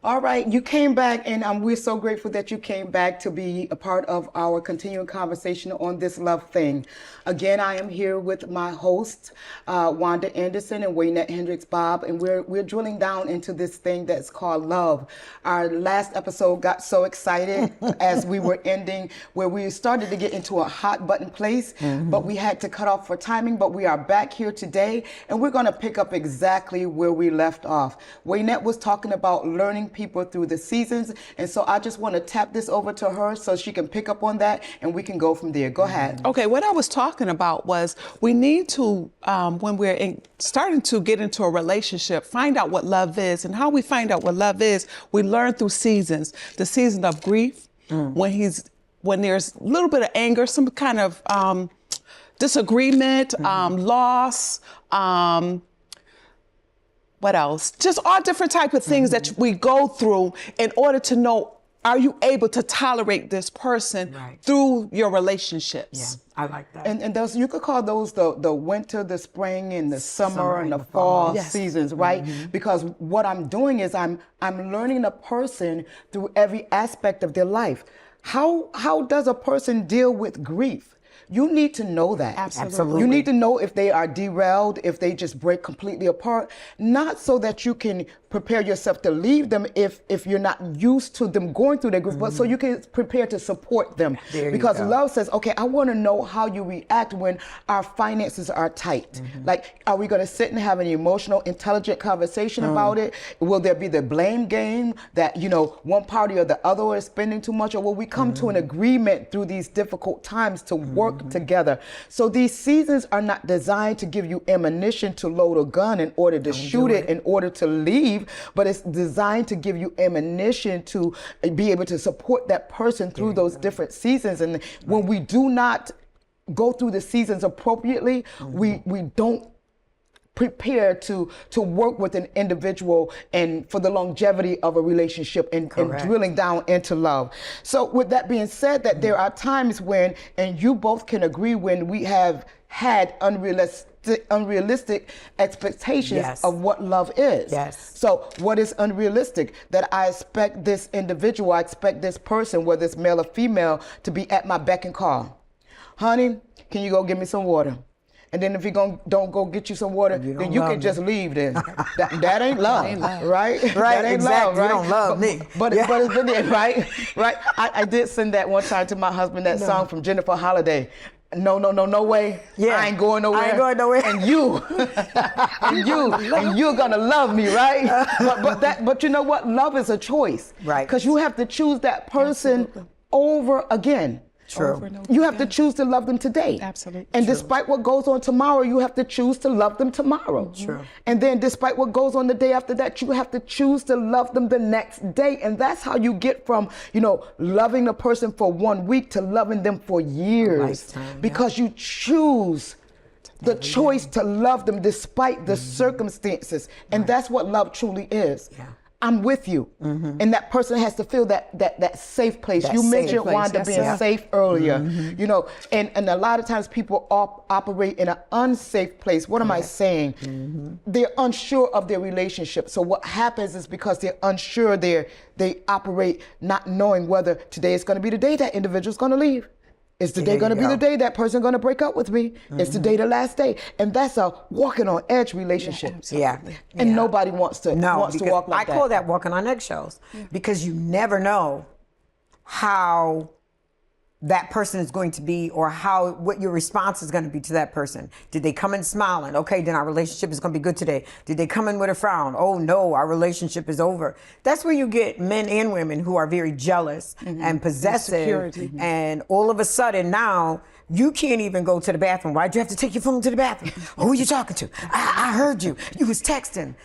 All right, you came back, and we're so grateful that you came back to be a part of our continuing conversation on this love thing. Again, I am here with my hosts, Wanda Anderson and Waynette Hendricks Bob, and we're drilling down into this thing that's called love. Our last episode got so excited as we were ending, where we started to get into a hot button place, but we had to cut off for timing. But we are back here today, and we're going to pick up exactly where we left off. Waynette was talking about learning people through the seasons, and so I just want to tap this over to her so she can pick up on that, and we can go from there. Go ahead. Okay, what I was talking about was we need to, when we're starting to get into a relationship, find out what love is. And how we find out what love is, we learn through seasons. The season of grief, when there's a little bit of anger, some kind of disagreement, loss, what else? Just all different type of things that we go through in order to know, are you able to tolerate this person through your relationships? Yeah, I like that. And those, you could call those the winter, the spring, and the summer and the fall seasons, right? Because what I'm doing is I'm learning a person through every aspect of their life. How does a person deal with grief? You need to know that. Absolutely. You need to know if they are derailed, if they just break completely apart, not so that you can prepare yourself to leave them if you're not used to them going through that grief, but so you can prepare to support them. Because love says, okay, I want to know how you react when our finances are tight. Like, are we going to sit and have an emotional, intelligent conversation about it? Will there be the blame game that, you know, one party or the other is spending too much, or will we come to an agreement through these difficult times to work together? So these seasons are not designed to give you ammunition to load a gun in order to shoot it, in order to leave, but it's designed to give you ammunition to be able to support that person through those different seasons. And when we do not go through the seasons appropriately, we don't prepare to work with an individual and for the longevity of a relationship and drilling down into love. So with that being said, that there are times when, and you both can agree, when we have had unrealistic expectations of what love is. So what is unrealistic? That I expect this individual, I expect this person, whether it's male or female, to be at my beck and call. Honey, can you go get me some water? And then if he don't go get you some water, then you can just leave then. that ain't love, right? That ain't love, right? You don't love me. But it's been there, right? I did send that one time to my husband, that song from Jennifer Holiday. No way. I ain't going nowhere. I ain't going nowhere. And you're gonna love me, right? But you know what? Love is a choice. Right. Because you have to choose that person over again. True. You have to choose to love them today. Absolutely. And despite what goes on tomorrow, you have to choose to love them tomorrow. True. And then despite what goes on the day after that, you have to choose to love them the next day. And that's how you get from, you know, loving a person for 1 week to loving them for years. Because you choose the choice to love them despite the circumstances. And that's what love truly is. I'm with you. And that person has to feel that safe place. You mentioned Wanda being safe earlier, you know, and a lot of times people operate in an unsafe place. What am I saying? They're unsure of their relationship. So what happens is, because they're unsure, they operate not knowing whether today is going to be the day that individual's going to leave. Is today going to be the day that person going to break up with me? It's today the last day, and that's a walking on edge relationship. And nobody wants to walk like that. I call that walking on eggshells, because you never know how that person is going to be, or what your response is going to be to that person. Did they come in smiling? Okay, then our relationship is going to be good today. Did they come in with a frown? Oh no, our relationship is over. That's where you get men and women who are very jealous and possessive, and all of a sudden now you can't even go to the bathroom. Why'd you have to take your phone to the bathroom? Who are you talking to? I heard you. You was texting.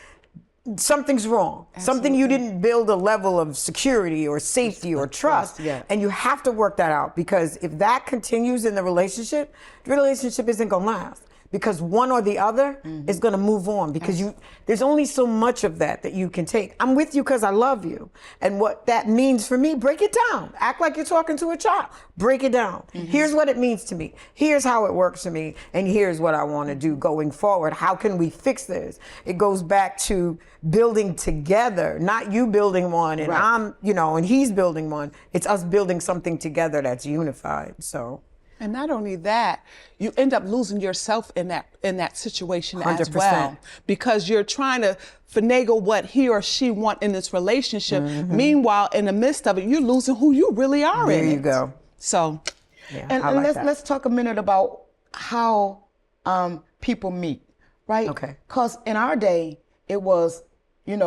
Something's wrong. Something you didn't build a level of security or safety or trust. And you have to work that out, because if that continues in the relationship isn't going to last. because one or the other is going to move on because there's only so much of that you can take. I'm with you because I love you. And what that means for me, break it down. Act like you're talking to a child. Break it down. Here's what it means to me. Here's how it works for me. And here's what I want to do going forward. How can we fix this? It goes back to building together, not you building one and I'm, and he's building one. It's us building something together that's unified. So. And not only that, you end up losing yourself in that situation 100%. As well, because you're trying to finagle what he or she want in this relationship. Meanwhile, in the midst of it, you're losing who you really are. There in you it. go. So, and let's talk a minute about how people meet, right? Okay. Because in our day, it was, you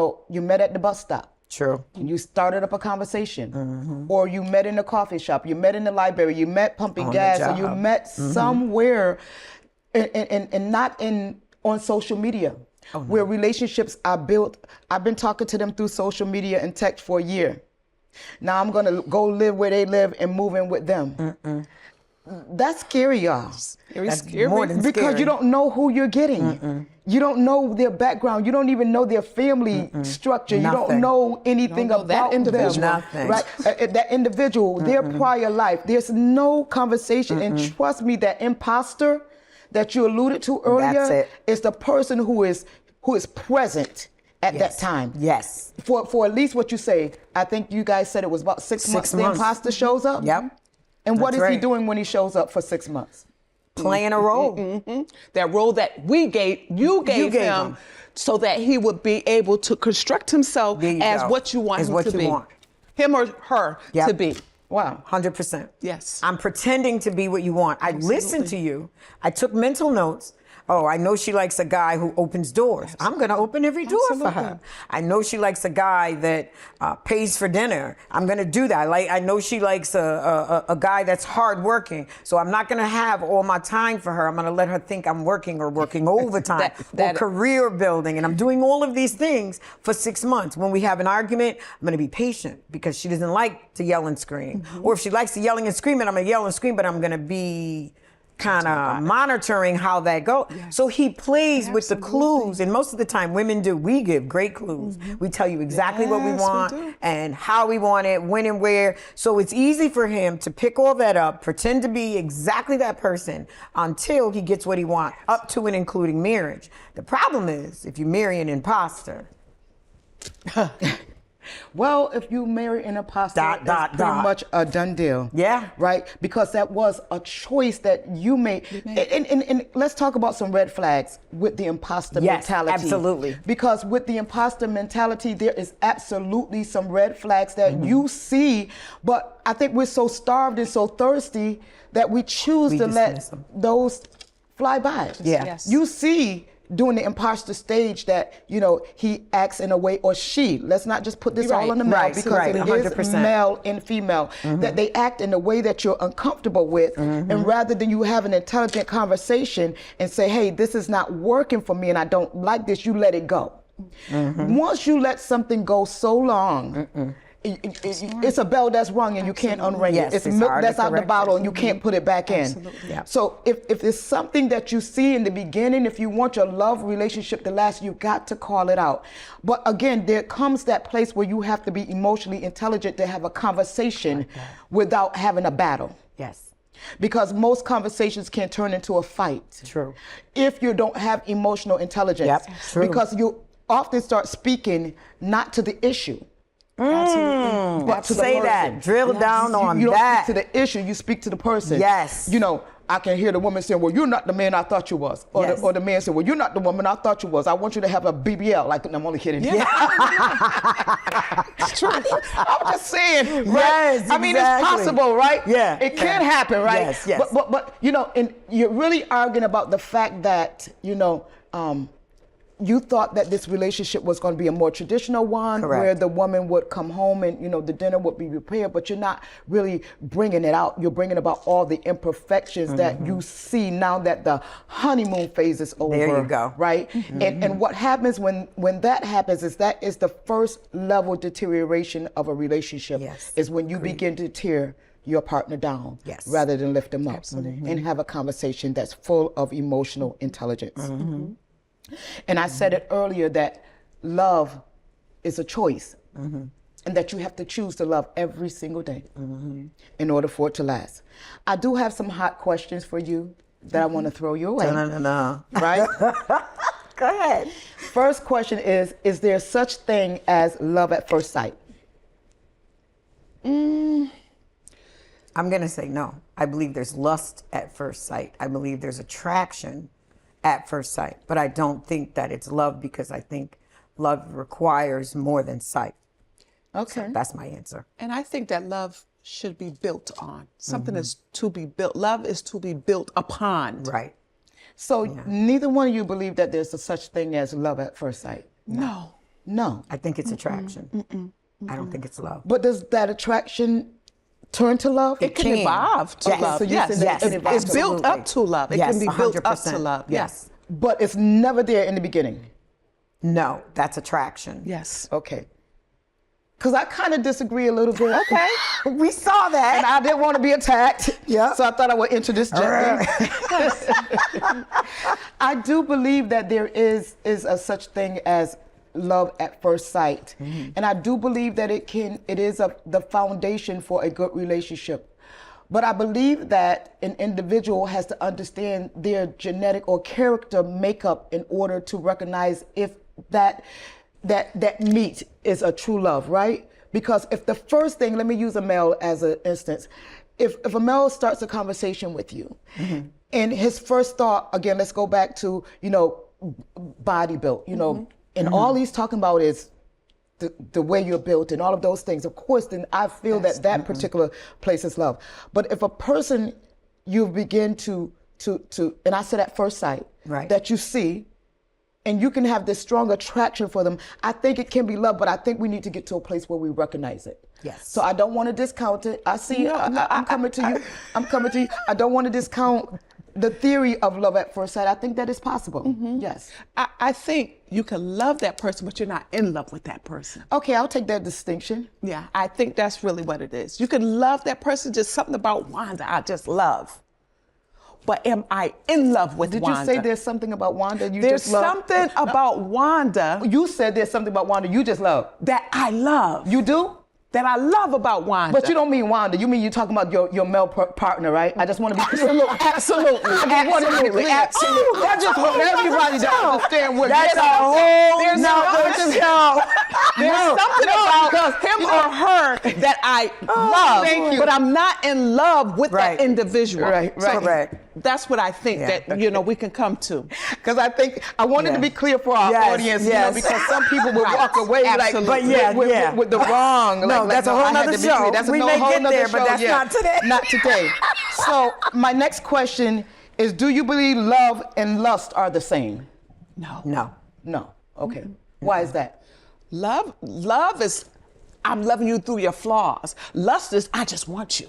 met at the bus stop. True. You started up a conversation, or you met in a coffee shop, you met in the library, you met pumping gas, or you met somewhere, and not on social media, where relationships are built. I've been talking to them through social media and text for a year. Now I'm gonna go live where they live and move in with them. That's scary, y'all. That's scary. More than because scary. you don't know who you're getting. You don't know their background. You don't even know their family structure. Nothing. You don't know anything know about that individual. them. Nothing. Right? That individual, their prior life. There's no conversation. And trust me, that imposter that you alluded to earlier is the person who is present at that time. Yes. For at least what you say, I think you guys said it was about 6 months. The imposter shows up. Yep. And what That's is he right. doing when he shows up for 6 months? Playing a role. that role that you gave him, so that he would be able to construct himself as what you want him to be. Him or her to be. Wow. 100%. Yes. I'm pretending to be what you want. I listened to you. I took mental notes. Oh, I know she likes a guy who opens doors. I'm going to open every door for her. I know she likes a guy that pays for dinner. I'm going to do that. I know she likes a guy that's hardworking. So I'm not going to have all my time for her. I'm going to let her think I'm working or working overtime or career building. And I'm doing all of these things for 6 months. When we have an argument, I'm going to be patient because she doesn't like to yell and scream. Or if she likes to yelling and screaming, I'm going to yell and scream, but I'm going to be kind of monitoring how that goes. So he plays with the clues, and most of the time women do. We give great clues. We tell you exactly what we want and how we want it, when and where. So it's easy for him to pick all that up, pretend to be exactly that person until he gets what he wants, up to and including marriage. The problem is if you marry an imposter. Well, if you marry an imposter, that's pretty much a done deal. Yeah. Right? Because that was a choice that you made. And let's talk about some red flags with the imposter mentality. Absolutely. Because with the imposter mentality, there is absolutely some red flags that you see, but I think we're so starved and so thirsty that we choose to let those fly by. Yeah. Yes. You see during the imposter stage that, he acts in a way, or she, let's not just put this all on the male, because it is 100%. male and female, that they act in a way that you're uncomfortable with. And rather than you have an intelligent conversation and say, hey, this is not working for me and I don't like this, you let it go. Once you let something go so long, it's a bell that's rung and you can't unring it. It's milk that's out the bottle and you can't put it back in. So if it's something that you see in the beginning, if you want your love relationship to last, you got to call it out. But again, there comes that place where you have to be emotionally intelligent to have a conversation without having a battle. Yes. Because most conversations can turn into a fight. True. If you don't have emotional intelligence. Yep. True. Because you often start speaking not to the issue. Absolutely. But to the Say person. that. Drill down on you don't that. speak to the issue, you speak to the person. Yes. I can hear the woman saying, well, you're not the man I thought you was. Or, the man saying, well, you're not the woman I thought you was. I want you to have a BBL. Like, I'm only kidding. Yeah. It's true. I'm just saying, right? Yes, I mean, it's possible, right? Yeah. It can happen, right? Yes, yes. But and you're really arguing about the fact that, you thought that this relationship was going to be a more traditional one, where the woman would come home and, the dinner would be prepared, but you're not really bringing it out. You're bringing about all the imperfections that you see now that the honeymoon phase is over. There you go. Right? And what happens when that happens is that is the first level deterioration of a relationship, is when you begin to tear your partner down Yes. rather than lift them up. Absolutely. And have a conversation that's full of emotional intelligence. And I said it earlier that love is a choice. And that you have to choose to love every single day in order for it to last. I do have some hot questions for you that I want to throw your way. No. Right? Go ahead. First question is there such thing as love at first sight? I'm going to say no. I believe there's lust at first sight. I believe there's attraction at first sight. But I don't think that it's love, because I think love requires more than sight. Okay. That's my answer. And I think that love should be built on. Something is to be built. Love is to be built upon. Right. So neither one of you believe that there's a such thing as love at first sight? No. No. I think it's attraction. I don't think it's love. But does that attraction turn to love? It can evolve to Yes. love. So you Yes. said that it It's built up to love. It Yes, can be built up 100%. to love. Yes. But it's never there in the beginning. No, that's attraction. Yes. Okay. Because I kind of disagree a little bit. Okay. We saw And that. I didn't want to be attacked. Yeah. So I thought I would enter this gently. I do believe that there is a such thing as love at first sight. And I do believe that it is the foundation for a good relationship. But I believe that an individual has to understand their genetic or character makeup in order to recognize if that meet is a true love, right? Because if the first thing, let me use a male as an instance, if a male starts a conversation with you, and his first thought, again, let's go back to, body built, and all he's talking about is the way you're built and all of those things, of course, then I feel that particular place is love. But if a person you begin to and I said at first sight, Right. that you see, and you can have this strong attraction for them, I think it can be love, but I think we need to get to a place where we recognize it. Yes. So I don't want to discount it. I see, I'm coming to you. I'm coming to you. I don't want to discount the theory of love at first sight. I think that is possible. Yes. I think you can love that person, but you're not in love with that person. Okay, I'll take that distinction. Yeah, I think that's really what it is. You can love that person, just something about Wanda I just love. But am I in love with Did Wanda? you say there's something about Wanda you There's just love? something about Wanda You said there's something about Wanda you just love. that I love. You do? That I love about Wanda. But you don't mean Wanda. You mean you're talking about your male partner, right? I just want to be clear. Absolutely. I just want to be clear. Absolutely. I just want everybody to understand where That's you're a whole There's nother show. There's something about him or her that I love, thank you. but I'm not in love with Right. that individual. Right, right. So Correct. that's what I think that we can come to. Because I wanted to be clear for our Yes, audience, yes. because some people will walk away Absolutely. like But yeah. with the wrong. No, that's a whole I had nother to be show. clear. That's We a may whole get nother there, but show. that's not today. Not today. So my next question is: do you believe love and lust are the same? No. No. Okay. Why is that? Love is I'm loving you through your flaws. Lust is I just want you.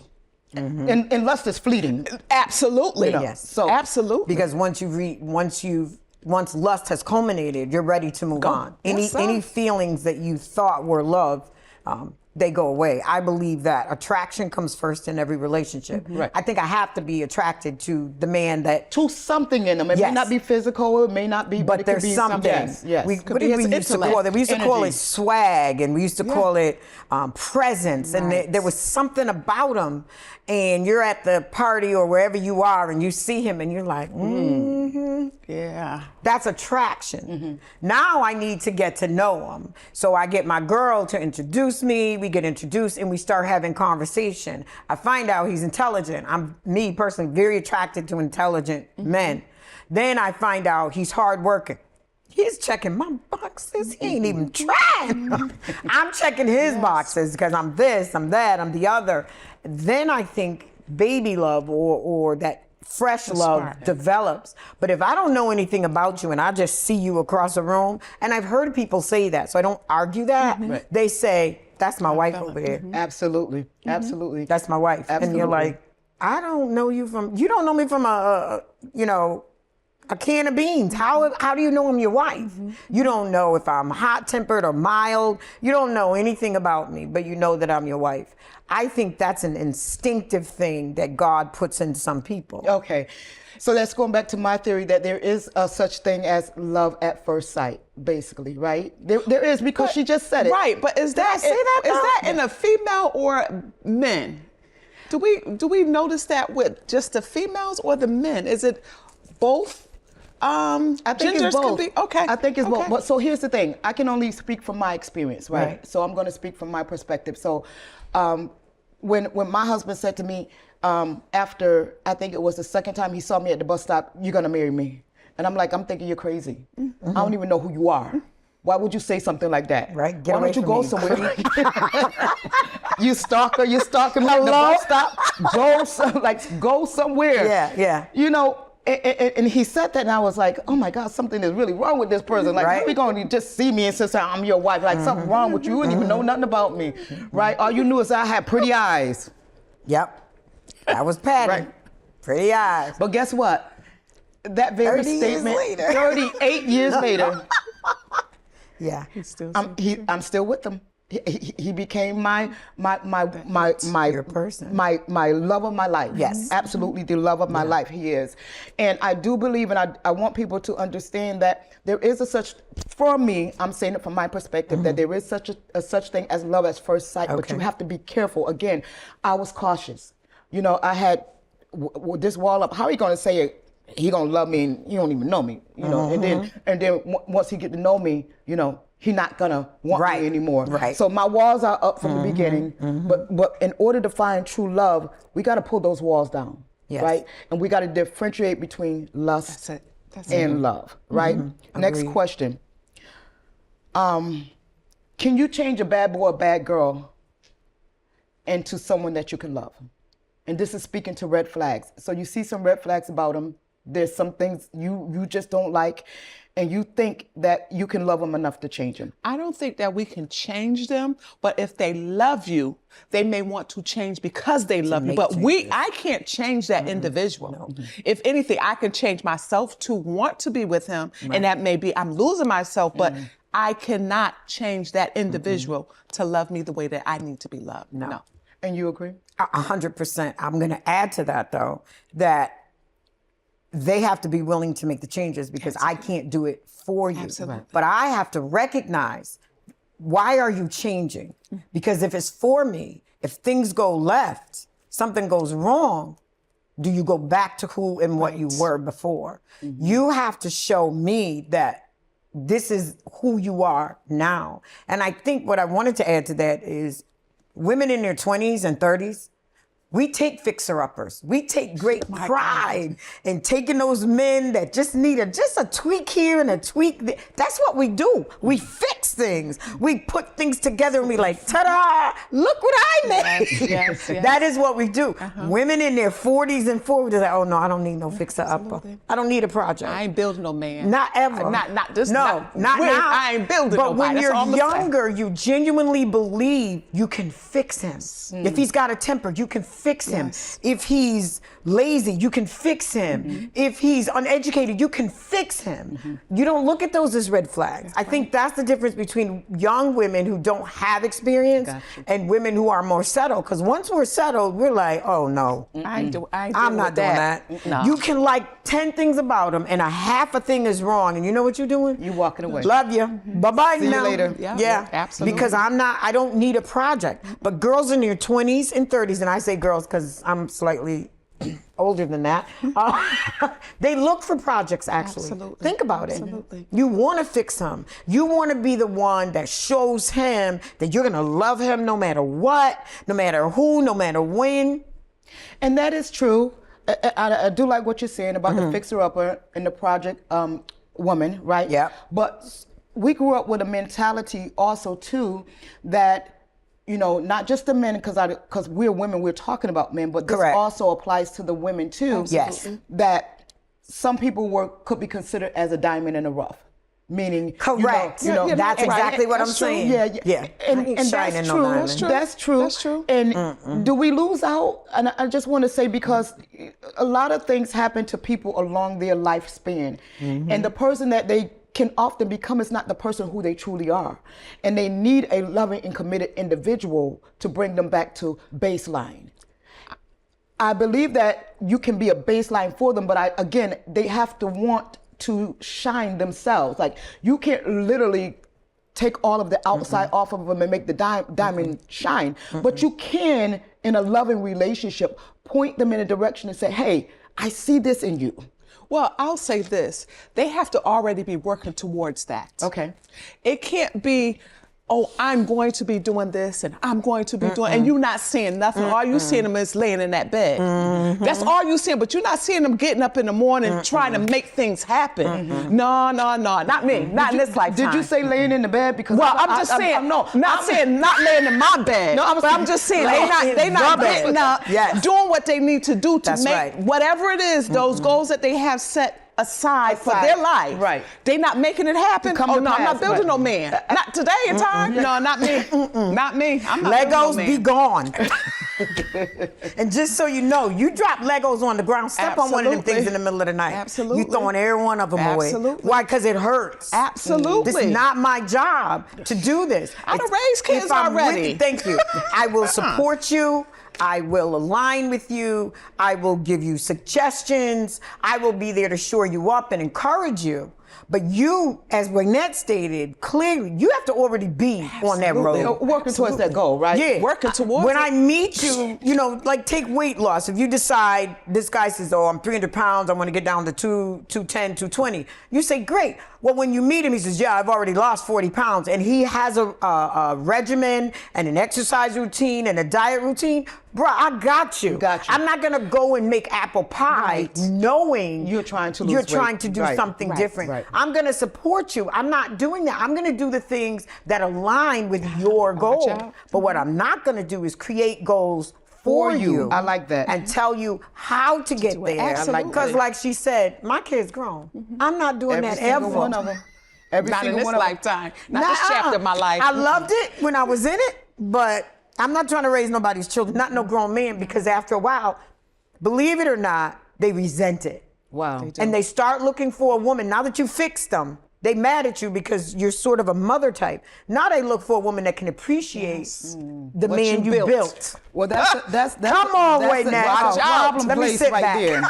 And lust is fleeting. Absolutely. Yes. So absolutely. Because once lust has culminated, you're ready to move on. Yes, sir. Any feelings that you thought were love, they go away. I believe that attraction comes first in every relationship. Right. I think I have to be attracted to the man that. to something in them. It may Yes. not be physical. It may not be, but it there's could be something. Yes. Yes. What be did we his used to intellect, call it? We used to call energy. it swag, and we used to call it presence. And Right. there was something about him. And you're at the party or wherever you are, and you see him, and you're like, Yeah. That's attraction. Now I need to get to know him. So I get my girl to introduce me. We get introduced and we start having conversation. I find out he's intelligent. I'm, me personally, very attracted to intelligent men. Then I find out he's hardworking. He's checking my boxes. He ain't even trying. I'm checking his boxes because I'm this, I'm that, I'm the other. Then I think baby love or that fresh love spark. develops. But if I don't know anything about you and I just see you across the room, and I've heard people say that, so I don't argue that. Right. They say, that's my wife over there. Absolutely. Absolutely. That's my wife. And you're Absolutely. like, I don't know you from, you don't know me from a can of beans. How do you know I'm your wife? You don't know if I'm hot-tempered or mild. You don't know anything about me, but you know that I'm your wife. I think that's an instinctive thing that God puts in some people. Okay. So that's going back to my theory that there is a such thing as love at first sight, basically, right? There is, because she just said it. Right, but is that say that, is though? that in a female or men? Do we notice that with just the females or the men? Is it both? I think Genders it's both. can be, okay. I think it's both. Okay. But so here's the thing. I can only speak from my experience, right? Right. So I'm going to speak from my perspective. So when my husband said to me, after I think it was the second time he saw me at the bus stop, "You're going to marry me." And I'm like, I'm thinking you're crazy. I don't even know who you are. Why would you say something like that? Right. Get Why away don't you from go me. somewhere? You stalker, you're stalking me at the bus stop. Go somewhere. Yeah. You know, and he said that, and I was like, oh my God, something is really wrong with this person. Like, Right. how are we going to just see me and say, I'm your wife? Like, something wrong with you. You wouldn't even know nothing about me, right? All you knew is I had pretty eyes. Yep. That was Patty. Right. Pretty eyes. But guess what? That very 30 years statement, later. 38 years later, Yeah. I'm still with him. He became my Your person. my love of my life. Yes. Absolutely the love of my life. He is. And I do believe, and I want people to understand that there is for me, I'm saying it from my perspective, that there is such thing as love at first sight, but Okay. you have to be careful. Again, I was cautious. You know, I had this wall up. How are you going to say it? He gonna love me and he don't even know me, you know. And then once he get to know me, you know, he not gonna want Right. me anymore. Right. So my walls are up from the beginning, but in order to find true love, we got to pull those walls down, Yes. right? And we got to differentiate between lust That's and love, right? Next Agreed. question. Can you change a bad boy or bad girl into someone that you can love? And this is speaking to red flags. So you see some red flags about them. There's some things you just don't like, and you think that you can love them enough to change them. I don't think that we can change them, but if they love you, they may want to change because they love you. make But changes. I can't change that individual. If anything, I can change myself to want to be with him, and that may be I'm losing myself, but I cannot change that individual to love me the way that I need to be loved. No. And you agree? 100%. I'm going to add to that, though, that they have to be willing to make the changes because I can't do it for you. Absolutely. But I have to recognize, why are you changing? Because if it's for me, if things go left, something goes wrong, do you go back to who and what you were before? You have to show me that this is who you are now. And I think what I wanted to add to that is women in their 20s and 30s, we take fixer-uppers. We take great pride in taking those men that just need just a tweak here and a tweak there. That's what we do. We fix things. We put things together and we like, ta-da, look what I made. Yes. That is what we do. Women in their 40s and 40s, they're like, oh no, I don't need no fixer-upper. I don't need a project. I ain't building no man. Not ever. Not this. No, not wait, now. I ain't building But nobody. when That's you're all I'm gonna say. younger, you genuinely believe you can fix him. If he's got a temper, you can fix him. Yes. If he's lazy, you can fix him. If he's uneducated, you can fix him. You don't look at those as red flags. I think that's the difference between young women who don't have experience and women who are more settled. Because once we're settled, we're like, oh no. I ain't I'm dealing not with doing that. No. You can like 10 things about him and a half a thing is wrong. And you know what you're doing? You walking away. Love you. Bye-bye See you now. later. Yeah, absolutely. Because I don't need a project. But girls in their 20s and 30s, and I say girls because I'm slightly older than that, they look for projects actually. Absolutely. Think about it. Absolutely. You want to fix him. You want to be the one that shows him that you're going to love him no matter what, no matter who, no matter when. And that is true. I do like what you're saying about the fixer-upper and the project woman, right? Yeah. But we grew up with a mentality also too that, you know, not just the men, because we're women, we're talking about men, but this Correct. also applies to the women too. Yes. That some people could be considered as a diamond in the rough. meaning Correct. Yeah, That's right. exactly what I'm That's true. saying. Yeah. And I ain't And shining that's on true. no That's true. That's true. That's true. And do we lose out? And I just want to say, because a lot of things happen to people along their lifespan, and the person that they can often become is not the person who they truly are, and they need a loving and committed individual to bring them back to baseline. I believe that you can be a baseline for them, but again, they have to want to shine themselves. Like, you can't literally take all of the outside off of them and make the diamond shine, but you can, in a loving relationship, point them in a direction and say, hey, I see this in you. Well, I'll say this. They have to already be working towards that. Okay. It can't be, oh, I'm going to be doing this and I'm going to be doing, and you're not seeing nothing. All you seeing them is laying in that bed. That's all you seeing, but you're not seeing them getting up in the morning trying to make things happen. No, not me, not in this lifetime. Did you say laying in the bed? Because Well, I'm just saying, not saying not laying in my bed, No, but I'm just saying they not getting up, doing what they need to do to That's make right. whatever it is, those goals that they have set aside for their life. Right. They not making it happen. come Oh to no, I'm pass, not building right. no man. Not today in time. No, not me. Not me. I'm not building no Legos man. be gone. And just so you know, you drop Legos on the ground, step on one of them Absolutely. things in the middle of the night. Absolutely. You throwing every one of them away. Absolutely. Why? Because it hurts. Absolutely. This is not my job to do this. I done raised kids if I'm with already. you- thank you. I will support you. I will align with you. I will give you suggestions. I will be there to shore you up and encourage you. But you, as Wynette stated, clearly, you have to already be on that road. Working towards that goal, right? Yeah. Working towards When it. I meet you, like take weight loss. If you decide, this guy says, oh, I'm 300 pounds, I want to get down to 210, 220. You say, great. Well, when you meet him, he says, yeah, I've already lost 40 pounds. And he has a regimen and an exercise routine and a diet routine. Bro, I got you. Got you. I'm not going to go and make apple pie knowing You're trying to lose you're weight. trying to do Right. something Right. different. Right. I'm going to support you. I'm not doing that. I'm going to do the things that align with your goal. out. But what I'm not going to do is create goals for you. I like that. And tell you how to get do it. there. Absolutely. Because like she said, my kid's grown. I'm not doing Every that single ever. one of them. Every Not in single this one of them. lifetime. Not this chapter of my life. I loved it when I was in it, but I'm not trying to raise nobody's children, not no grown man, because after a while, believe it or not, they resent it. Wow. And they start looking for a woman. Now that you fixed them, they mad at you because you're sort of a mother type. Now they look for a woman that can appreciate the What man you you built. built. Well, that's Come on, that's wait a now. Watch out. problem Let me place sit right back. there.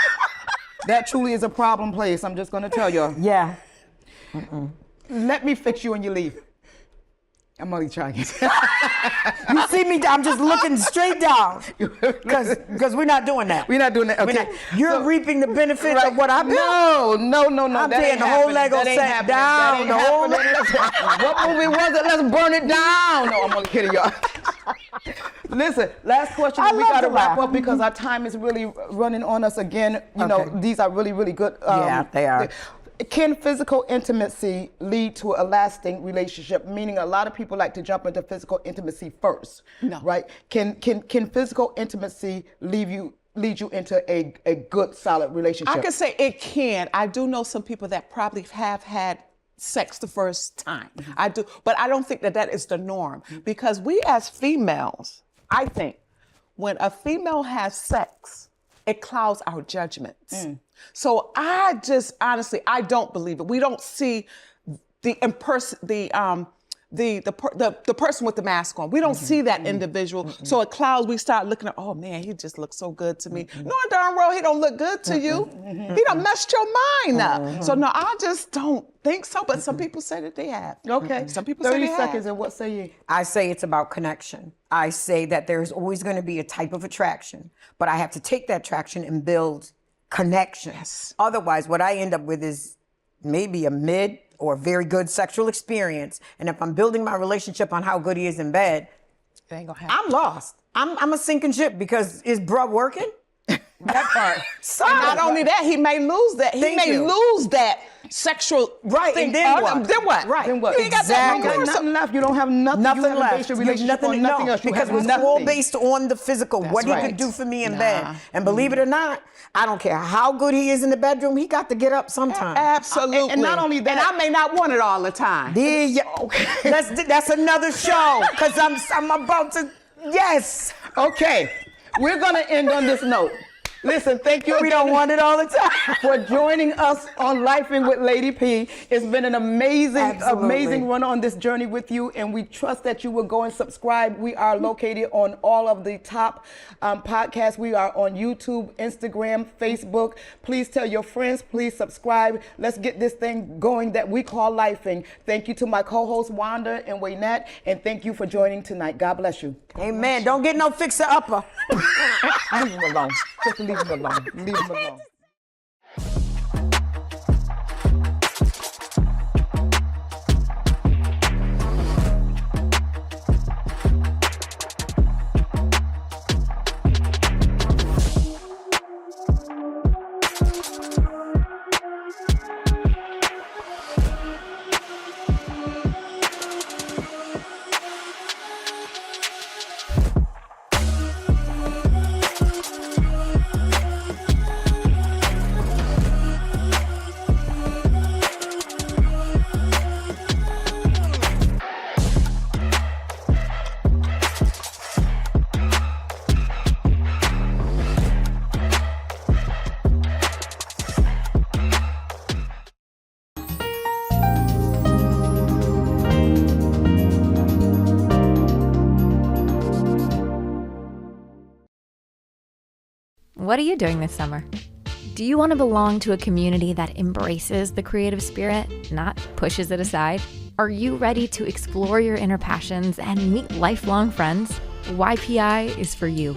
That truly is a problem place. I'm just going to tell you. Yeah. Let me fix you and you leave. I'm only trying. You see me, I'm just looking straight down. Because we're not doing that. We're not doing that. We're Okay. not- You're reaping the benefits of what I built. No. I'm that tearing ain't the whole happening. Lego That ain't set happening. down, That the whole ain't happening. What movie was it? Let's burn it down. No, I'm only kidding y'all. Listen, last question. I We love got to to wrap laugh. up because our time is really running on us again. You know, Okay. these are really, really good. Yeah, they are. Can physical intimacy lead to a lasting relationship? Meaning, a lot of people like to jump into physical intimacy first. No. Right? Can physical intimacy lead you into a good, solid relationship? I can say it can. I do know some people that probably have had sex the first time. I do, but I don't think that is the norm because we as females, I think, when a female has sex, it clouds our judgments. So I just honestly, I don't believe it. We don't see the person with the mask on. We don't see that individual. So it clouds, we start looking at, oh man, he just looks so good to me. No, darn well, he don't look good to you. He done messed your mind up. So no, I just don't think so. But some people say that they have. Okay. Some people say 30 they seconds, have. and what say you? I say it's about connection. I say that there's always going to be a type of attraction, but I have to take that attraction and build connection. Yes. Otherwise, what I end up with is maybe a mid or very good sexual experience. And if I'm building my relationship on how good he is in bed, It ain't gonna happen. I'm lost. I'm a sinking ship because is bruh working? That part. And not only that, he may lose that. He Thank may you. lose that sexual Right, thing. and then what? Then what? Right. Then what? You ain't got that You no got more. So- nothing left. You don't have nothing. Nothing you haven't left. based your You have relationship on nothing else. You because have it's nothing. all based on the physical, what he right. could do for me in Nah. bed. And believe it or not, I don't care how good he is in the bedroom, he got to get up sometime. Absolutely. And not only that- and I may not want it all the time. Yeah, yeah. Okay. That's another show because I'm about to. Yes. Okay, we're gonna end on this note. Listen, thank you. We don't want it all the time. for joining us on Lifing with Lady P. It's been an amazing, Absolutely. amazing run on this journey with you, and we trust that you will go and subscribe. We are located on all of the top podcasts. We are on YouTube, Instagram, Facebook. Please tell your friends. Please subscribe. Let's get this thing going that we call Lifing. Thank you to my co-hosts Wanda and Waynette, and thank you for joining tonight. God bless you. Amen. Don't get no fixer upper. Leave him alone. Just leave him alone. Leave him alone. What are you doing this summer? Do you want to belong to a community that embraces the creative spirit, not pushes it aside? Are you ready to explore your inner passions and meet lifelong friends? YPI is for you.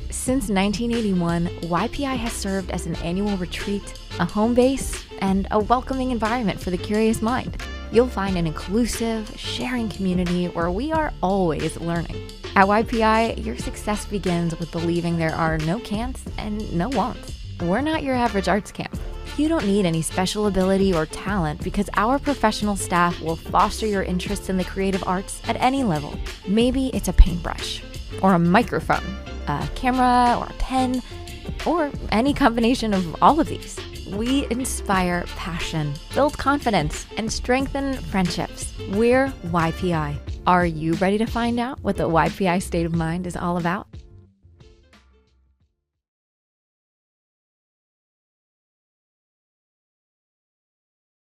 Since 1981, YPI has served as an annual retreat, a home base, and a welcoming environment for the curious mind. You'll find an inclusive, sharing community where we are always learning. At YPI, your success begins with believing there are no can'ts and no won'ts. We're not your average arts camp. You don't need any special ability or talent because our professional staff will foster your interest in the creative arts at any level. Maybe it's a paintbrush, or a microphone, a camera, or a pen, or any combination of all of these. We inspire passion, build confidence, and strengthen friendships. We're YPI. Are you ready to find out what the YPI state of mind is all about?